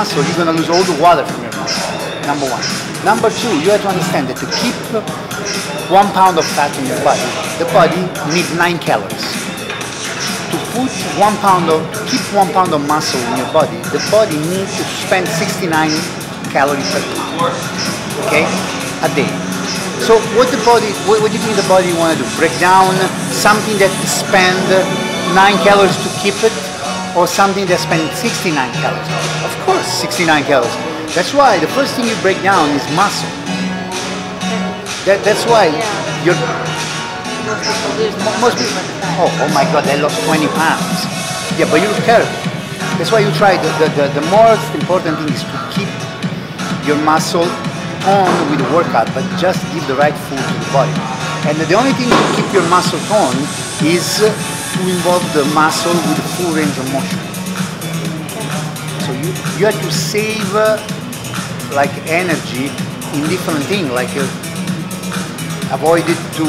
muscle, you're going to lose all the water from your muscle, number one. Number two, you have to understand that to keep 1 pound of fat in your body, the body needs 9 calories. To put 1 pound of, to keep 1 pound of muscle in your body, the body needs to spend 69 calories per pound, okay, a day. So what do you think the body want to do? Break down something that spend 9 calories to keep it, or something that spend 69 calories? Of course, 69 calories. That's why the first thing you break down is muscle. That's why you're... Most people, oh my God, I lost 20 pounds. Yeah, but you look terrible. That's why you try, the most important thing is to keep your muscle toned with the workout, but just give the right food to the body. And the only thing to keep your muscle toned is to involve the muscle with the full range of motion. So you have to save like energy in different things, like avoid it to,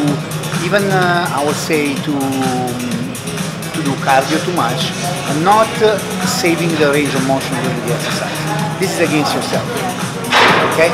even I would say to do cardio too much, and not saving the range of motion during the exercise. This is against yourself, okay?